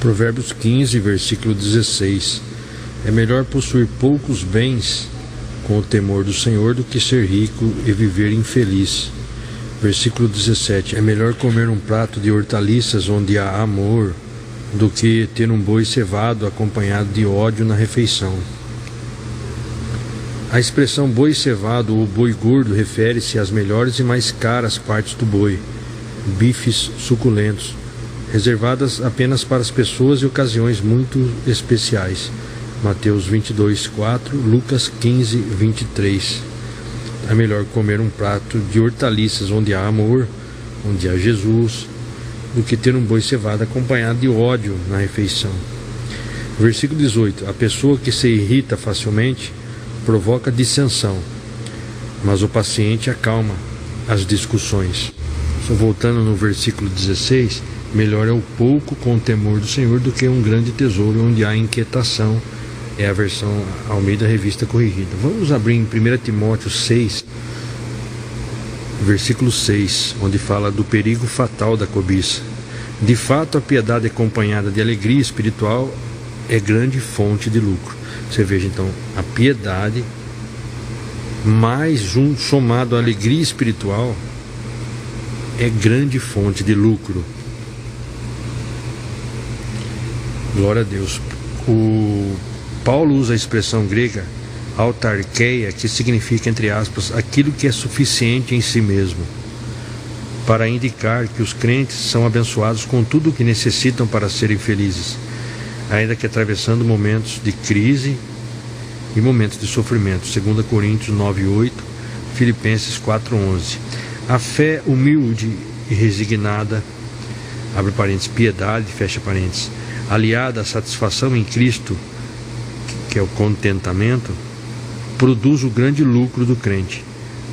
Provérbios 15, versículo 16. É melhor possuir poucos bens com o temor do Senhor do que ser rico e viver infeliz. Versículo 17. É melhor comer um prato de hortaliças onde há amor do que ter um boi cevado acompanhado de ódio na refeição. A expressão boi cevado ou boi gordo refere-se às melhores e mais caras partes do boi, bifes suculentos, reservadas apenas para as pessoas e ocasiões muito especiais. Mateus 22, 4, Lucas 15, 23. É melhor comer um prato de hortaliças onde há amor, onde há Jesus, do que ter um boi cevado acompanhado de ódio na refeição. Versículo 18. A pessoa que se irrita facilmente provoca dissensão, mas o paciente acalma as discussões. Só voltando no versículo 16, melhor é o pouco com o temor do Senhor do que um grande tesouro onde há inquietação. É a versão Almeida Revista Corrigida. Vamos abrir em 1 Timóteo 6, versículo 6, onde fala do perigo fatal da cobiça. De fato, a piedade acompanhada de alegria espiritual é grande fonte de lucro. Você veja então, a piedade mais somado à alegria espiritual é grande fonte de lucro. Glória a Deus. Paulo usa a expressão grega autarkeia, que significa, entre aspas, aquilo que é suficiente em si mesmo, para indicar que os crentes são abençoados com tudo o que necessitam para serem felizes, ainda que atravessando momentos de crise e momentos de sofrimento. 2 Coríntios 9:8, Filipenses 4:11. A fé humilde e resignada, abre parênteses, piedade, fecha parênteses, aliada à satisfação em Cristo, que é o contentamento, produz o grande lucro do crente.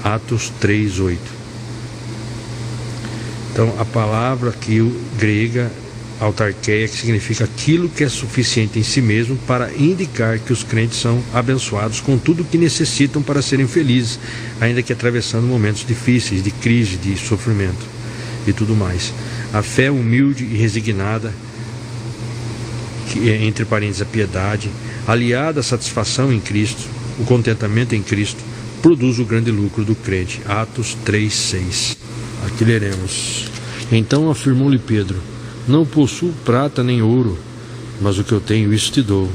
Atos 3:8. Então, a palavra aqui grega, autarkeia, que significa aquilo que é suficiente em si mesmo para indicar que os crentes são abençoados com tudo o que necessitam para serem felizes, ainda que atravessando momentos difíceis, de crise, de sofrimento e tudo mais. A fé humilde e resignada, que é, entre parênteses, a piedade, aliada à satisfação em Cristo, o contentamento em Cristo, produz o grande lucro do crente. Atos 3:6. Aqui leremos. Então afirmou-lhe Pedro: não possuo prata nem ouro, mas o que eu tenho, isso te dou.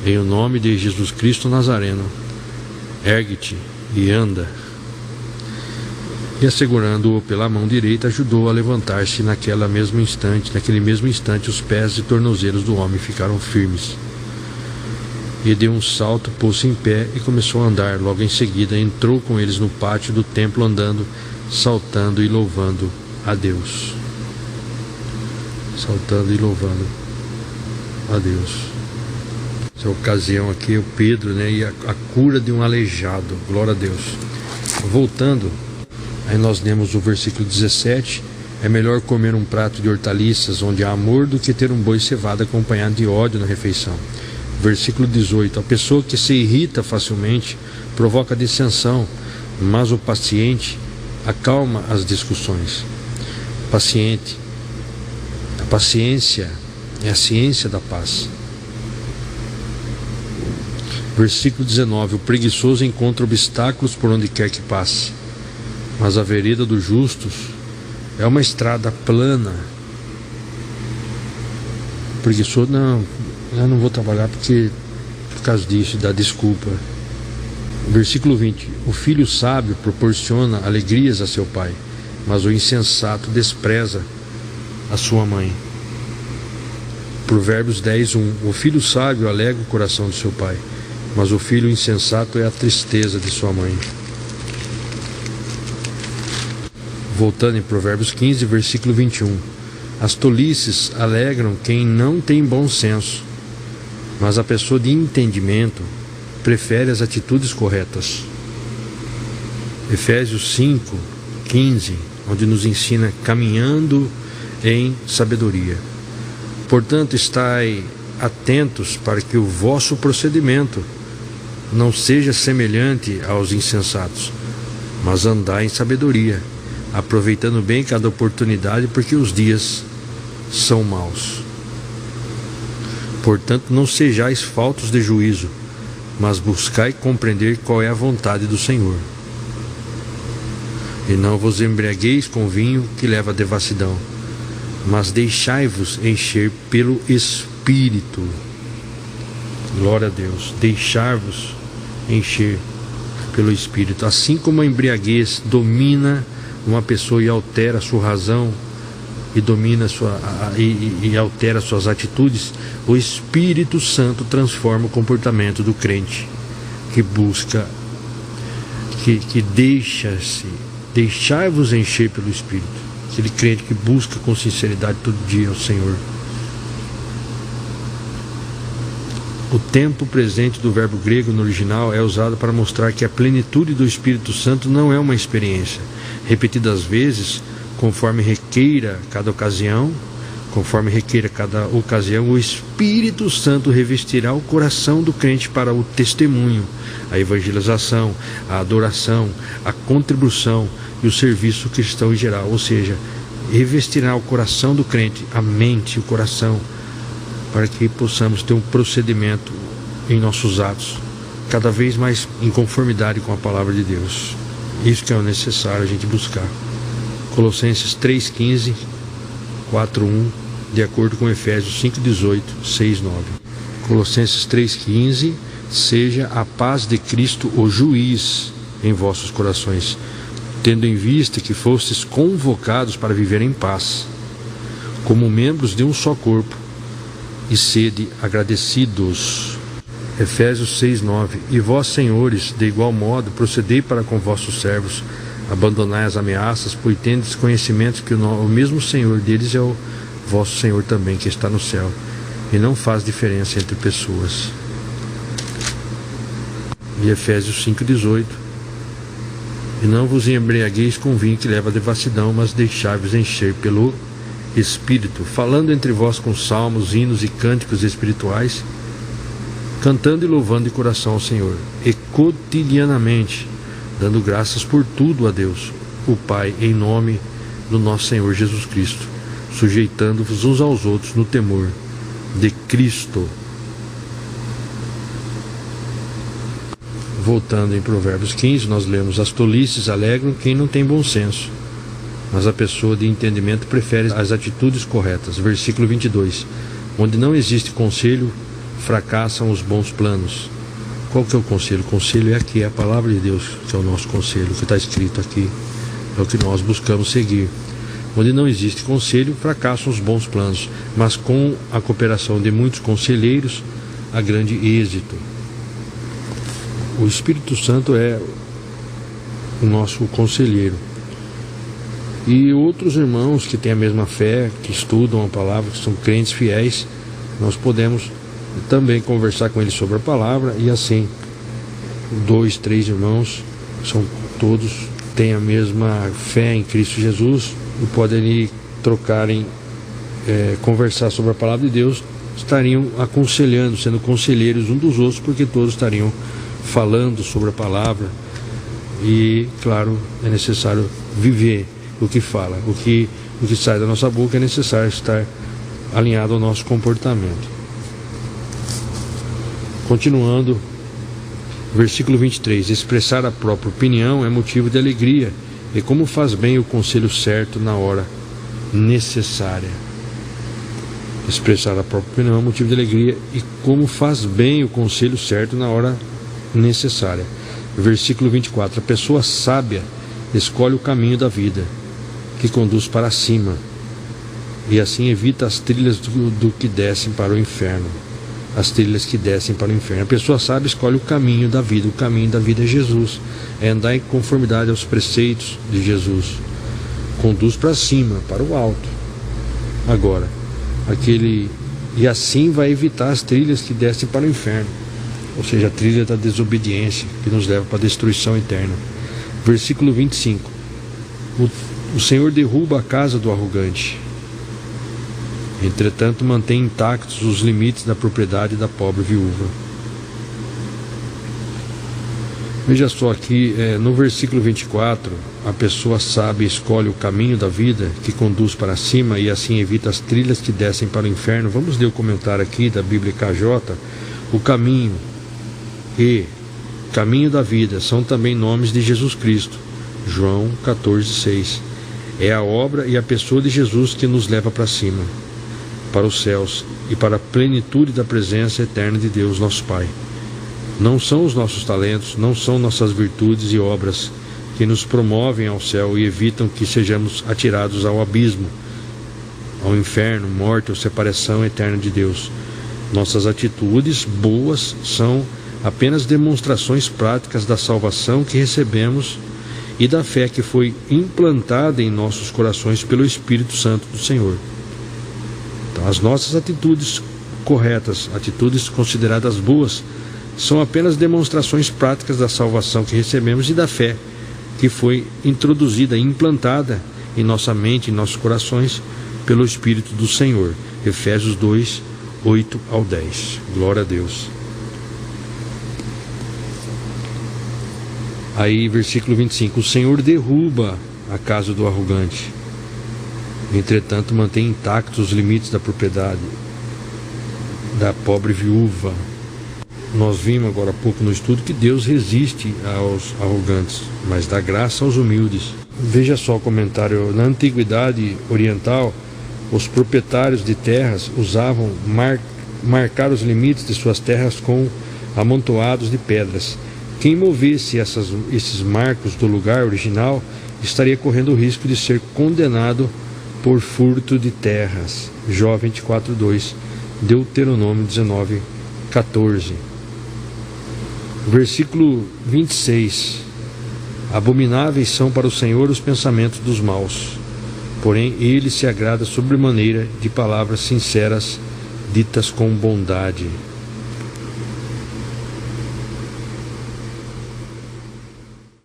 Em o nome de Jesus Cristo Nazareno, ergue-te e anda. E assegurando-o pela mão direita, ajudou a levantar-se. Naquele mesmo instante, os pés e tornozelos do homem ficaram firmes. E deu um salto, pôs-se em pé e começou a andar. Logo em seguida entrou com eles no pátio do templo, andando, saltando e louvando a Deus. Saltando e louvando a Deus. Essa ocasião aqui é o Pedro, né? E a cura de um aleijado. Glória a Deus. Voltando, aí nós lemos o versículo 17. É melhor comer um prato de hortaliças onde há amor do que ter um boi cevado acompanhado de ódio na refeição. Versículo 18. A pessoa que se irrita facilmente provoca dissensão, mas o paciente acalma as discussões. Paciente. A paciência é a ciência da paz. Versículo 19. O preguiçoso encontra obstáculos por onde quer que passe, mas a vereda dos justos é uma estrada plana. O preguiçoso, não, eu não vou trabalhar por causa disso, dá desculpa. Versículo 20. O filho sábio proporciona alegrias a seu pai, mas o insensato despreza a sua mãe. Provérbios 10:1. O filho sábio alegra o coração de seu pai, mas o filho insensato é a tristeza de sua mãe. Voltando em Provérbios 15, versículo 21. As tolices alegram quem não tem bom senso, mas a pessoa de entendimento prefere as atitudes corretas. Efésios 5:15, onde nos ensina caminhando em sabedoria. Portanto, estai atentos para que o vosso procedimento não seja semelhante aos insensatos, mas andai em sabedoria, aproveitando bem cada oportunidade, porque os dias são maus. Portanto, não sejais faltos de juízo, mas buscai compreender qual é a vontade do Senhor. E não vos embriagueis com vinho que leva à devassidão, mas deixai-vos encher pelo Espírito. Glória a Deus. Deixar-vos encher pelo Espírito. Assim como a embriaguez domina uma pessoa e altera a sua razão, e domina e altera suas atitudes, o Espírito Santo transforma o comportamento do crente que busca, que deixai-vos encher pelo Espírito. Aquele crente que busca com sinceridade todo dia ao Senhor. O tempo presente do verbo grego no original é usado para mostrar que a plenitude do Espírito Santo não é uma experiência. Repetidas vezes, conforme requeira cada ocasião, o Espírito Santo revestirá o coração do crente para o testemunho, a evangelização, a adoração, a contribuição e o serviço cristão em geral. Ou seja, revestirá o coração do crente, a mente, o coração, para que possamos ter um procedimento em nossos atos cada vez mais em conformidade com a palavra de Deus. Isso que é o necessário a gente buscar. Colossenses 3:15, 4:1, de acordo com Efésios 5:18, 6:9. Colossenses 3:15, seja a paz de Cristo o juiz em vossos corações, tendo em vista que fostes convocados para viver em paz, como membros de um só corpo, e sede agradecidos. Efésios 6:9. E vós, senhores, de igual modo, procedei para com vossos servos, abandonai as ameaças, pois tendes conhecimento que o mesmo Senhor deles é o vosso Senhor também, que está no céu, e não faz diferença entre pessoas. E Efésios 5:18. E não vos embriagueis com vinho que leva à devassidão, mas deixai-vos encher pelo Espírito, falando entre vós com salmos, hinos e cânticos espirituais, cantando e louvando de coração ao Senhor, e cotidianamente dando graças por tudo a Deus, o Pai, em nome do nosso Senhor Jesus Cristo, sujeitando-vos uns aos outros no temor de Cristo. Voltando em Provérbios 15, nós lemos: as tolices alegram quem não tem bom senso, mas a pessoa de entendimento prefere as atitudes corretas. Versículo 22. Onde não existe conselho, fracassam os bons planos. Qual que é o conselho? O conselho é aqui, é a palavra de Deus, que é o nosso conselho, o que está escrito aqui, é o que nós buscamos seguir. Onde não existe conselho, fracassam os bons planos, mas com a cooperação de muitos conselheiros, há grande êxito. O Espírito Santo é o nosso conselheiro. E outros irmãos que têm a mesma fé, que estudam a palavra, que são crentes fiéis, nós podemos também conversar com eles sobre a palavra, e assim, 2, 3 irmãos, todos têm a mesma fé em Cristo Jesus, e podem trocarem, conversar sobre a palavra de Deus, estariam aconselhando, sendo conselheiros um dos outros, porque todos estariam falando sobre a palavra. E claro, é necessário viver o que fala, o que sai da nossa boca, é necessário estar alinhado ao nosso comportamento. Continuando, versículo 23. Expressar a própria opinião é motivo de alegria, e como faz bem o conselho certo na hora necessária. Expressar a própria opinião é motivo de alegria, e como faz bem o conselho certo na hora necessária. Versículo 24. A pessoa sábia escolhe o caminho da vida, que conduz para cima, e assim evita as trilhas do que descem para o inferno. As trilhas que descem para o inferno. A pessoa sábia escolhe o caminho da vida. O caminho da vida é Jesus, é andar em conformidade aos preceitos de Jesus. Conduz para cima, para o alto. Agora, e assim vai evitar as trilhas que descem para o inferno, ou seja, a trilha da desobediência, que nos leva para a destruição eterna. Versículo 25. O Senhor derruba a casa do arrogante, entretanto mantém intactos os limites da propriedade da pobre viúva. Veja só aqui, no versículo 24, a pessoa sábia escolhe o caminho da vida que conduz para cima e assim evita as trilhas que descem para o inferno. Vamos ler o comentário aqui da Bíblia KJ. O caminho e caminho da vida são também nomes de Jesus Cristo. João 14,6. É a obra e a pessoa de Jesus que nos leva para cima, para os céus e para a plenitude da presença eterna de Deus, nosso Pai. Não são os nossos talentos, não são nossas virtudes e obras que nos promovem ao céu e evitam que sejamos atirados ao abismo, ao inferno, morte ou separação eterna de Deus. Nossas atitudes boas são apenas demonstrações práticas da salvação que recebemos e da fé que foi implantada em nossos corações pelo Espírito Santo do Senhor. Então, as nossas atitudes corretas, atitudes consideradas boas, são apenas demonstrações práticas da salvação que recebemos e da fé que foi introduzida e implantada em nossa mente, em nossos corações, pelo Espírito do Senhor. Efésios 2, 8 ao 10. Glória a Deus. Aí, versículo 25. O Senhor derruba a casa do arrogante, entretanto mantém intactos os limites da propriedade da pobre viúva. Nós vimos agora há pouco no estudo que Deus resiste aos arrogantes, mas dá graça aos humildes. Veja só o comentário. Na antiguidade oriental, os proprietários de terras usavam marcar os limites de suas terras com amontoados de pedras. Quem movesse esses marcos do lugar original estaria correndo o risco de ser condenado por furto de terras. Jó 24:2, Deuteronômio 19:14. Versículo 26. Abomináveis são para o Senhor os pensamentos dos maus, porém ele se agrada sobremaneira de palavras sinceras ditas com bondade.